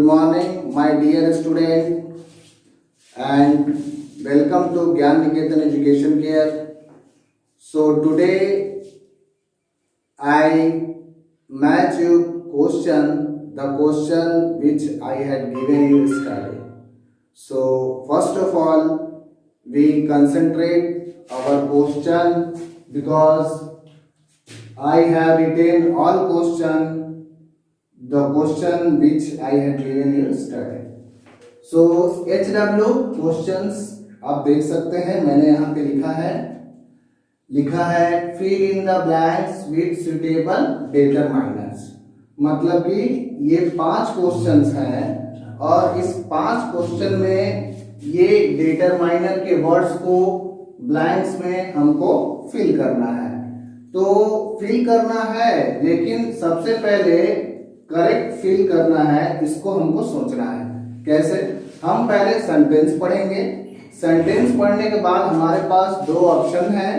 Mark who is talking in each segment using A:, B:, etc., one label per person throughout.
A: Good morning, my dear student, and welcome to Gyan Niketan Education Care. So today I match you the question which I had given you yesterday. So first of all, we concentrate our question because I have written all the question which I had given you yesterday. So HW questions आप देख सकते हैं, मैंने यहाँ पे लिखा है fill in the blanks with suitable determiners. मतलब कि ये 5 क्वेश्चंस हैं और इस 5 क्वेश्चन में ये डिटरमाइनर के वर्ड्स को ब्लैंक्स में हमको फिल करना है। तो फिल करना है, लेकिन सबसे पहले करेक्ट फिल करना है, इसको हमको सोचना है। कैसे? हम पहले सेंटेंस पढ़ेंगे। सेंटेंस पढ़ने के बाद हमारे पास 2 ऑप्शन हैं।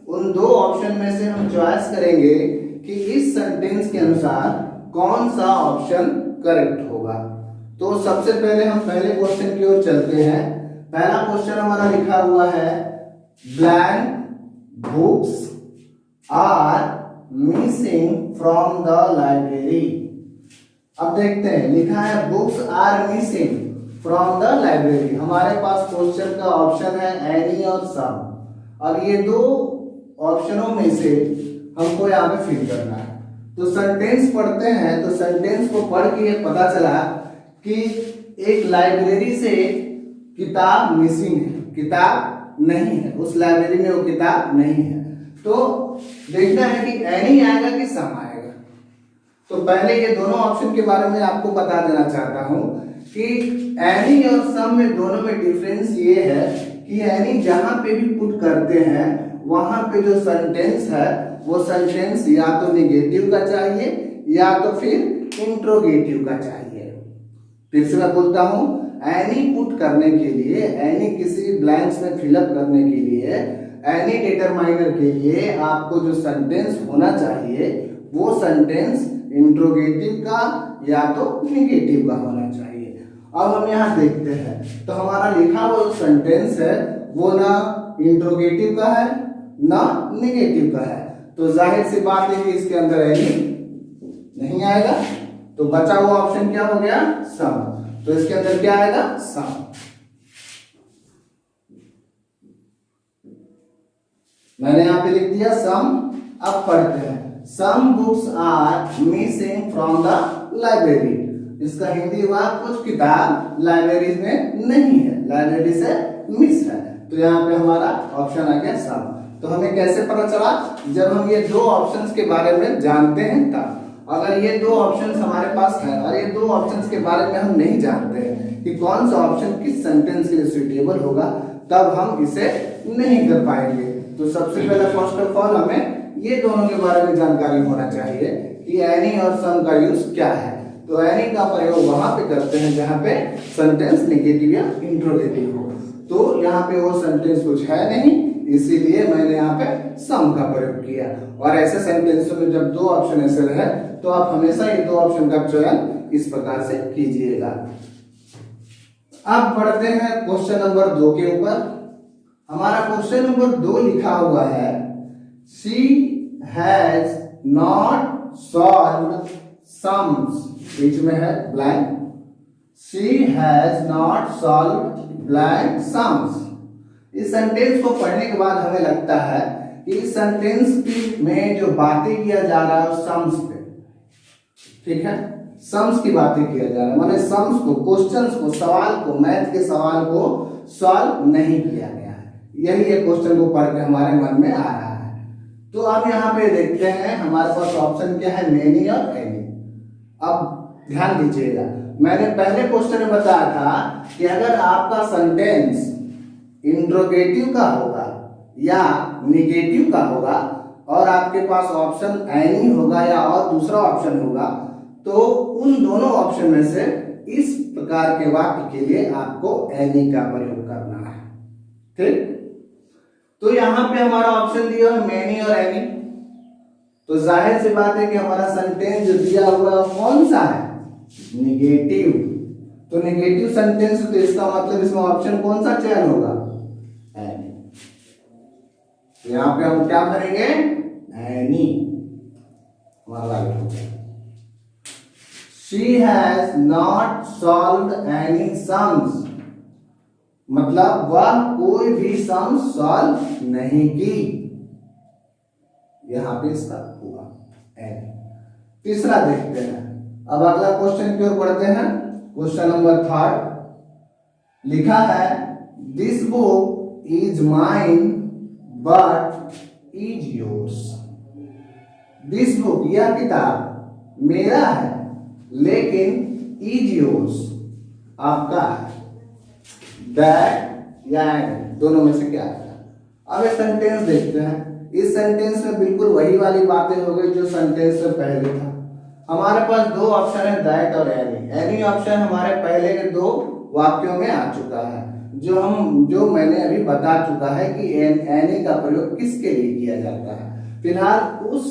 A: उन 2 ऑप्शन में से हम चॉइस करेंगे कि इस सेंटेंस के अनुसार कौन सा ऑप्शन करेक्ट होगा। तो सबसे पहले हम पहले क्वेश्चन की ओर चलते हैं। पहला क्वेश्चन हमारा लिखा हुआ है blank books are missing from the library. अब देखते हैं, लिखा है books are missing from the library. हमारे पास क्वेश्चन का ऑप्शन है एनी और सम, और ये 2 ऑप्शनों में से हमको यहाँ पे फिल करना है। तो सेंटेंस पढ़ते हैं। तो सेंटेंस को पढ़ के ये पता चला कि एक लाइब्रेरी से किताब मिसिंग है, किताब नहीं है, उस लाइब्रेरी में वो किताब नहीं है। तो देखना है कि एनी आएगा कि सम आएगा। तो पहले ये दोनों ऑप्शन के बारे में आपको बता देना चाहता हूं कि एनी और सम में दोनों में डिफरेंस ये है कि एनी जहां पे भी पुट करते हैं वहां पे जो सेंटेंस है वो सेंटेंस या तो निगेटिव का चाहिए या तो फिर इंट्रोगेटिव का चाहिए। फिर से मैं बोलता हूं, एनी पुट करने के लिए, एनी किसी ब्लैंक्स में फिलअप करने के लिए, एनी डिटरमाइनर के लिए आपको जो सेंटेंस होना चाहिए वो सेंटेंस इंट्रोगेटिव का या तो निगेटिव का होना चाहिए। अब हम यहाँ देखते हैं, तो हमारा लिखा हुआ जो सेंटेंस है वो ना इंट्रोगेटिव का है ना निगेटिव का है। तो जाहिर सी बात है कि इसके अंदर एनी नहीं आएगा। तो बचा हुआ ऑप्शन क्या हो गया? सम। तो इसके अंदर क्या आएगा? सम। मैंने यहां पे लिख दिया सम। अब पढ़ते हैं, some books are missing from the library. इसका हिंदी हुआ कुछ किताब लाइब्रेरी में नहीं है, लाइब्रेरी से मिस है। तो यहाँ पे हमारा ऑप्शन आ गया सम। तो हमें कैसे पता चला? जब हम ये 2 ऑप्शंस के बारे में जानते हैं तब। अगर ये 2 ऑप्शंस हमारे पास है और ये 2 ऑप्शंस के बारे में हम नहीं जानते हैं कि कौन सा ऑप्शन किस सेंटेंस के लिए सुटेबल होगा, तब हम इसे नहीं कर पाएंगे। तो सबसे पहले फर्स्ट ऑफ ऑल हमें ये दोनों के बारे में जानकारी होना चाहिए कि एनी और सम का यूज क्या है। तो एनी का प्रयोग वहां पे करते हैं जहां पे सेंटेंस नेगेटिव या इंट्रोगेटिव हो। तो यहाँ पे वो सेंटेंस कुछ है नहीं, इसीलिए मैंने यहाँ पे सम का प्रयोग किया। और ऐसे सेंटेंसों में जब 2 ऑप्शन ऐसे रहे तो आप हमेशा ये 2 ऑप्शन का चयन इस प्रकार से कीजिएगा। अब बढ़ते हैं क्वेश्चन नंबर 2 के ऊपर। हमारा क्वेश्चन नंबर 2 लिखा हुआ है She has not solved sums। बीच में है blank। She has not solved blank sums। इस सेंटेंस को पढ़ने के बाद हमें लगता है कि इस सेंटेंस में जो बातें किया जा रहा है सम्स पे, ठीक है, सम्स की बातें किया जा रहा है। माने सम्स को, क्वेश्चंस को, सवाल को, मैथ के सवाल को सॉल्व नहीं किया गया है। यही ये क्वेश्चन को पढ़ के हमारे मन में आ रहा है। तो अब यहाँ पे देखते हैं हमारे पास ऑप्शन क्या है, मेनी और एनी। अब ध्यान दीजिएगा, मैंने पहले क्वेश्चन में बताया था कि अगर आपका सेंटेंस इंट्रोगेटिव का होगा या निगेटिव का होगा और आपके पास ऑप्शन एनी होगा या और दूसरा ऑप्शन होगा, तो उन दोनों ऑप्शन में से इस प्रकार के वाक्य के लिए आपको एनी का प्रयोग करना है। ठीक, तो यहां पे हमारा ऑप्शन दिया है मेनी और एनी। तो जाहिर सी बात है कि हमारा सेंटेंस जो दिया हुआ है कौन सा है, निगेटिव। तो नेगेटिव सेंटेंस, तो इसका मतलब इसमें ऑप्शन कौन सा चयन होगा? एनी। तो यहाँ पे हम क्या करेंगे? एनी हमारा राइट हो गया। She has not solved any sums, मतलब वह कोई भी सम सॉल्व नहीं की। यहां पे इसका हुआ एनी। तीसरा देखते हैं। अब अगला क्वेश्चन की ओर बढ़ते हैं। क्वेश्चन नंबर 3 लिखा है, this book is mine but is yours. This book, यह किताब मेरा है लेकिन इज योर्स, आपका है। दैट या दोनों में से क्या है? अब ये सेंटेंस देखते हैं। इस सेंटेंस में बिल्कुल वही वाली बातें हो गई जो सेंटेंस से पहले था। हमारे पास दो ऑप्शन है, दैट और एनी। एनी ऑप्शन हमारे पहले के दो वाक्यों में आ चुका है, जो मैंने अभी बता चुका है कि एनी का प्रयोग किसके लिए किया जाता है। फिलहाल उस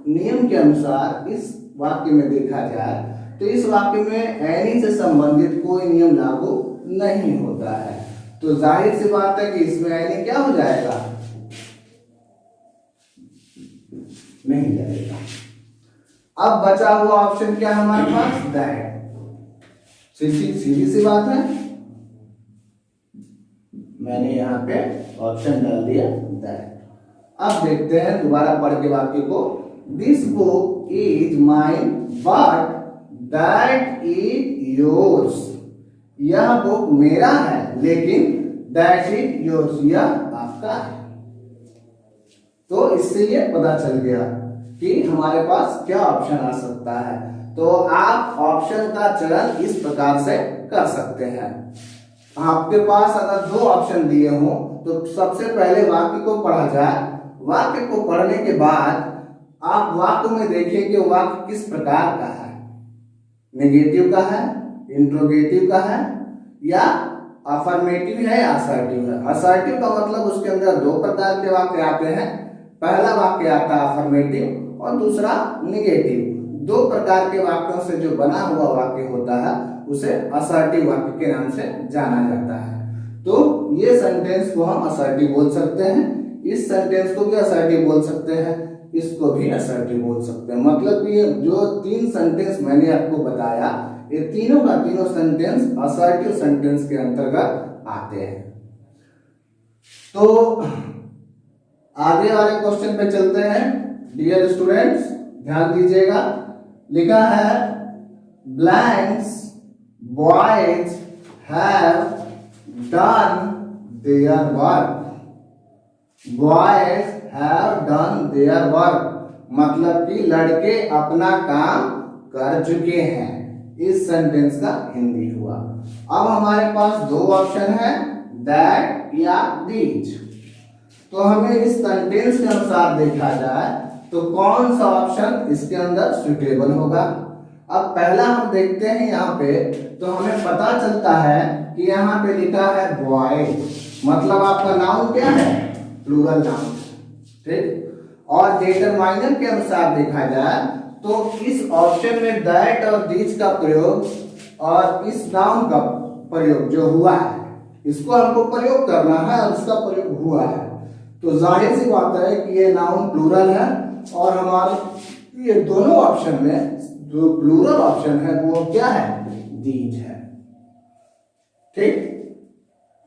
A: नियम के अनुसार इस वाक्य में देखा जाए तो इस वाक्य में एनी से संबंधित कोई नियम लागू नहीं होता है। तो जाहिर सी बात है कि इसमें एनी क्या हो जाएगा? नहीं जाएगा। अब बचा हुआ ऑप्शन क्या हमारे पास? दैट। सीधी सी बात है, मैंने यहाँ पे ऑप्शन डाल दिया दैट। अब देखते हैं दोबारा पढ़ के वाक्य को। This book is mine but that is yours. यह बुक मेरा है लेकिन दैट इज योर्स, यह आपका है। तो इससे ये पता चल गया कि हमारे पास क्या ऑप्शन आ सकता है। तो आप ऑप्शन का चयन इस प्रकार से कर सकते हैं। आपके पास अगर दो ऑप्शन दिए हों तो सबसे पहले वाक्य को पढ़ा जाए। वाक्य को पढ़ने के बाद आप वाक्य में देखें कि वाक्य किस प्रकार का है, नेगेटिव का है, इंट्रोगेटिव का है या अफर्मेटिव है या असर्टिव है। असर्टिव का मतलब उसके अंदर दो प्रकार के वाक्य आते हैं। पहला वाक्य आता है अफर्मेटिव और दूसरा नेगेटिव। दो प्रकार के वाक्यों से जो बना हुआ वाक्य होता है उसे असर्टिव वाक्य के नाम से जाना जाता है। तो ये सेंटेंस को हम असर्टिव बोल सकते हैं, इस सेंटेंस को भी असर्टिव बोल सकते हैं, इसको भी असर्टिव बोल सकते हैं। मतलब कि जो तीन सेंटेंस मैंने आपको बताया, ये तीनों का तीनों सेंटेंस असर्टिव सेंटेंस के अंतर्गत आते हैं। तो आगे वाले क्वेश्चन पे चलते हैं। डियर स्टूडेंट्स ध्यान दीजिएगा। लिखा है, blanks boys have done their work. Boys have done their work मतलब कि लड़के अपना काम कर चुके हैं। इस सेंटेंस का हिंदी हुआ। अब हमारे पास दो ऑप्शन है, दैट या दीज। तो हमें इस सेंटेंस के अनुसार देखा जाए तो कौन सा ऑप्शन इसके अंदर सुटेबल होगा। अब पहला हम देखते हैं यहाँ पे, तो हमें पता चलता है कि यहाँ पे लिखा है बॉयज, मतलब आपका नाउन क्या है? Plural noun. ठीक। और डिटरमाइनर के अनुसार देखा जाए तो इस ऑप्शन में दैट और दीज का प्रयोग और इस नाउन का प्रयोग जो हुआ है, इसको हमको प्रयोग करना है और इसका प्रयोग हुआ है। तो जाहिर सी बात है कि ये नाउन प्लूरल है और हमारे ये दोनों ऑप्शन में जो प्लूरल ऑप्शन है वो क्या है? दीज है। ठीक।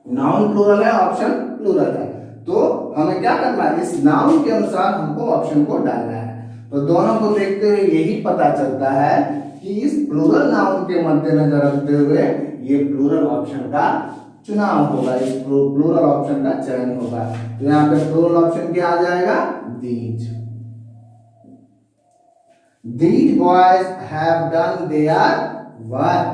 A: नाउन प्लूरल है, ऑप्शन प्लूरल है। तो हमें क्या करना है? इस नाउन के अनुसार हमको ऑप्शन को डालना है। तो दोनों को देखते हुए यही पता चलता है कि इस प्लूरल नाउन के मद्देनजर रखते हुए ये प्लूरल ऑप्शन का चुनाव होगा, इस प्लूरल ऑप्शन का चयन होगा। तो यहाँ पे प्लूरल ऑप्शन क्या आ जाएगा? These. These boys have done their work।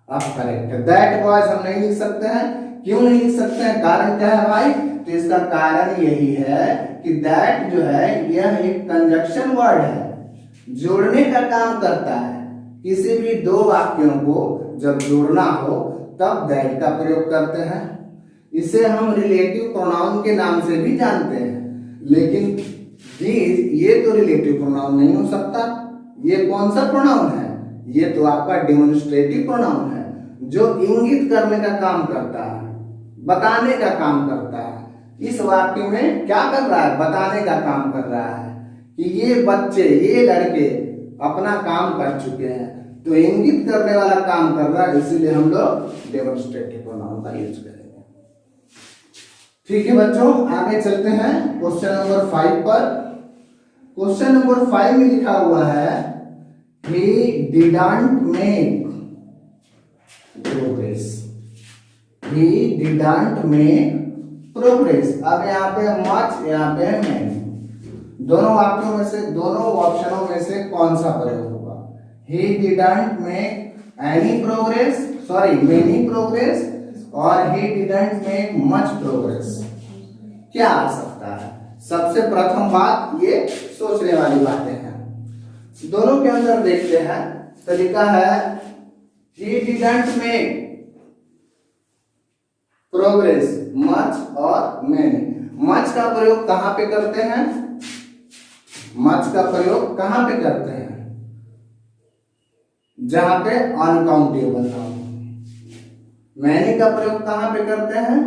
A: अब करेक्ट है। दैट बॉयज हम नहीं लिख सकते हैं। क्यों नहीं लिख सकते हैं? कारण क्या है भाई? तो इसका कारण यही है कि दैट जो है यह एक कंजक्शन वर्ड है, जोड़ने का काम करता है। किसी भी दो वाक्यों को जब जोड़ना हो तब दैट का प्रयोग करते हैं। इसे हम रिलेटिव प्रोनाउन के नाम से भी जानते हैं। लेकिन ये तो रिलेटिव प्रोनाउन नहीं हो सकता। ये कौन सा प्रोनाउन है? ये तो आपका डेमोन्स्ट्रेटिव प्रोनाउन है जो इंगित करने का काम करता है, बताने का काम करता है। इस वाक्य में क्या कर रहा है? बताने का काम कर रहा है कि ये बच्चे, ये लड़के अपना काम कर चुके हैं। तो इंगित करने वाला काम कर रहा है, इसीलिए हम लोग डेमोन्स्ट्रेटिव प्रोनाउन का यूज करेंगे। ठीक है बच्चों, आगे चलते हैं क्वेश्चन नंबर 5 पर। क्वेश्चन नंबर 5 में लिखा हुआ है he didn't make progress, he didn't make progress। अब यहाँ पे much, यहाँ पे many, दोनों वाक्यों में से, दोनों ऑप्शनों में से कौन सा प्रयोग होगा? he didn't make any progress, sorry many progress, और he didn't make much progress। क्या आ सकता है? सबसे प्रथम बात, ये सोचने वाली बातें हैं। दोनों के अंदर देखते हैं। तरीका है he didn't make progress much और many। much का प्रयोग कहां पे करते हैं? much का प्रयोग कहां पे करते हैं? जहां पे अनकाउंटेबल नाउन। many का प्रयोग कहां पे करते हैं?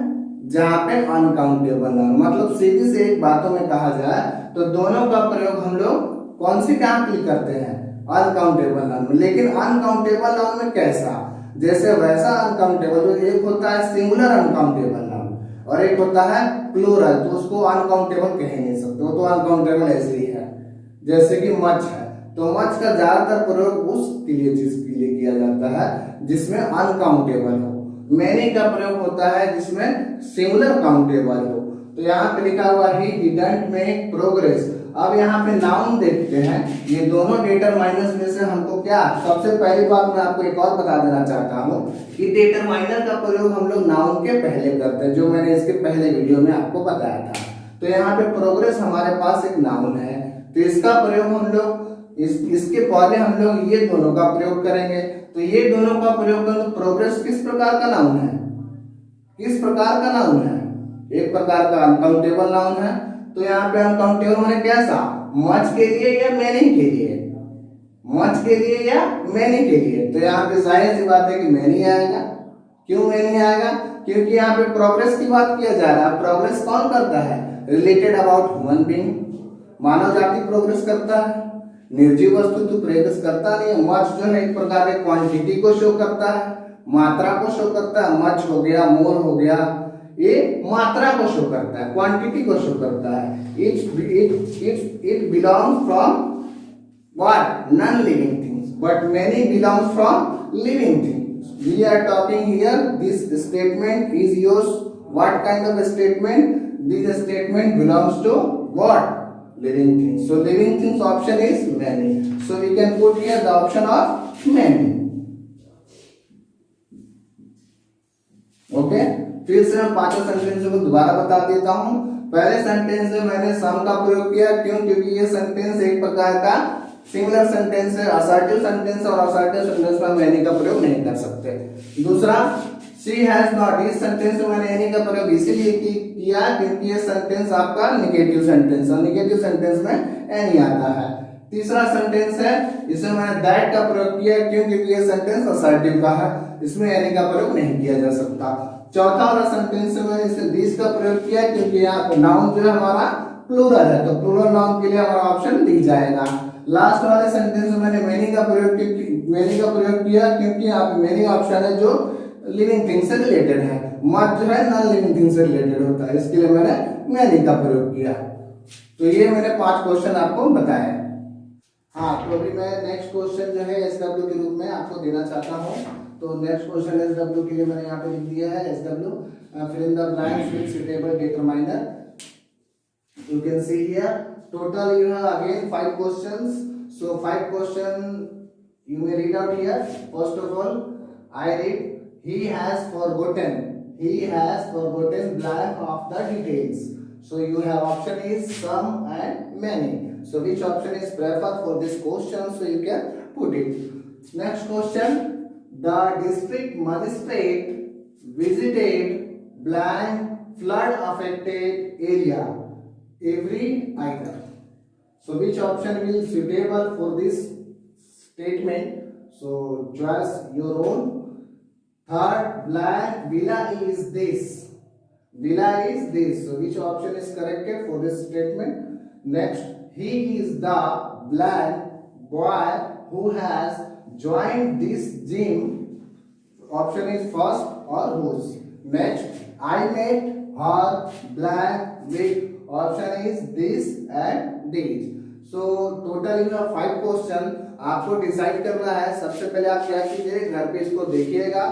A: जहां पे अनकाउंटेबल नाउन। मतलब सीधी से एक बातों में कहा जाए तो दोनों का प्रयोग हम लोग कौन सी काम के लिए करते हैं? अनकाउंटेबल नाउन में। लेकिन अनकाउंटेबल नाउन में कैसा? जैसे वैसा अनकाउंटेबल, एक होता है सिंगुलर अनकाउंटेबल नाउन और एक होता है प्लूरल, तो उसको अनकाउंटेबल कह नहीं सकते, वो तो अनकाउंटेबल ऐसे ही है। जैसे कि मच है, तो मच का ज्यादातर प्रयोग उस चीज के लिए किया जाता है जिसमें अनकाउंटेबल हो। मैनी का प्रयोग होता है जिसमें सिंगुलर काउंटेबल हो। तो यहाँ पे लिखा हुआ ही डिडंट मेक प्रोग्रेस। अब यहाँ पे नाउन देखते हैं, ये दोनों डिटरमाइनर्स में से हमको क्या, सबसे पहली बात मैं आपको एक और बता देना चाहता हूँ कि डिटरमाइनर का प्रयोग हम लोग नाउन के पहले करते हैं, जो मैंने इसके पहले वीडियो में आपको बताया था। तो यहाँ पे प्रोग्रेस हमारे पास एक नाउन है, तो इसका प्रयोग हम लोग इसके पहले हम लोग ये दोनों का प्रयोग करेंगे। तो ये दोनों का प्रयोग करें तो प्रोग्रेस किस प्रकार का नाउन है? किस प्रकार का नाउन है? एक प्रकार का अनकाउंटेबल नाउन है। तो यहाँ पे अनकाउंटेबल माने कैसा? मच के लिए या मैनी के लिए? मच के लिए या मैनी के लिए? तो यहाँ पे जाहिर सी बात है कि मैनी आएगा। क्यों मैनी आएगा? क्योंकि यहाँ पे प्रोग्रेस की बात किया जा रहा है। प्रोग्रेस कौन करता है? रिलेटेड अबाउट ह्यूमन बीइंग, मानव जाति प्रोग्रेस करता है, निर्जीव वस्तु तो प्रोग्रेस करता नहीं है। मच जो है एक प्रकार के क्वांटिटी को शो करता है, मात्रा को शो करता है। मच हो गया, मोर हो गया, ये मात्रा को शो करता है, क्वांटिटी को शो करता है। It belongs from what? Non living things, but many belongs from living things. We are talking here, this statement is yours what kind of statement? This statement belongs to what? Living things. So living things option is many. So we can put here the option of many. Okay? फिर से मैं पांचों sentence को दोबारा बता देता हूं। पहले सेंटेंस में मैंने सम का प्रयोग किया, क्यों? क्योंकि ये सेंटेंस एक प्रकार का सिंगुलर सेंटेंस है, असर्टिव सेंटेंस, और असर्टिव सेंटेंस में मैनी का प्रयोग नहीं कर सकते। दूसरा, शी हैज नॉट, इस सेंटेंस में मैंने एनी का प्रयोग इसीलिए किया क्योंकि ये सेंटेंस आपका निगेटिव सेंटेंस है, निगेटिव सेंटेंस में एनी आता है। तीसरा सेंटेंस है, इसमें मैंने दैट का प्रयोग किया क्यों? क्योंकि ये सेंटेंस असर्टिव का है, इसमें एनी का प्रयोग नहीं किया जा सकता। चौथा वाला सेंटेंस में मैंने इसे दिस का प्रयोग किया क्योंकि यहाँ पे नाउन जो है हमारा प्लूरल है, तो प्लूरल नाउन के लिए हमारा ऑप्शन दी जाएगा। लास्ट वाले सेंटेंस में मैंने मेनी का प्रयोग किया क्योंकि यहाँ पे मेनी ऑप्शन है जो लिविंग थिंग से रिलेटेड है, मच जो है नॉन लिविंग थिंग से रिलेटेड होता है, इसके लिए मैंने मैनी का प्रयोग किया। तो ये मैंने 5 क्वेश्चन आपको बताए। हाँ, तो अभी मैं नेक्स्ट क्वेश्चन जो है एसडब्ल्यू के रूप में आपको देना चाहता हूँ। तो नेक्स्ट क्वेश्चन एसडब्ल्यू के लिए मैंने यहाँ पे लिख दिया है SW, fill in the blanks with suitable determiner. You can see here total you have again 5 questions. So 5 question you may read out here. First of all, I read, he has forgotten blank of the details. So you have option is some and many. So which option is preferred for this question? So you can put it. Next question, the district magistrate visited blank flood affected area. Every item. So which option will suitable for this statement? So choose your own. Third, blank villa is this. Villa is this. So which option is corrected for this statement? Next, he is the blank boy who has joined this gym. Option is first or whose. Next, I met her blank with. Option is this and these. So total in 5 question आपको decide करना है. सबसे पहले आप क्या कीजिए, घर पे इसको देखिएगा.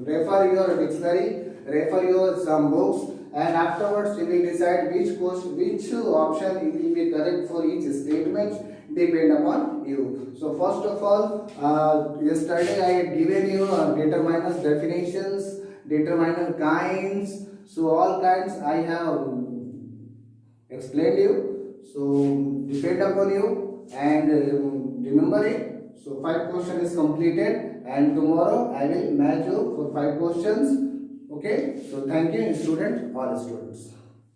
A: Refer your dictionary, refer your some books, and afterwards you will decide which option will be correct for each statement, depend upon you. So first of all, yesterday I had given you determiners definitions, determiner kinds. So all kinds I have explained you. So depend upon you and remember it. So 5 questions is completed, and tomorrow I will match you for 5 questions. Okay, so thank you, students, all students.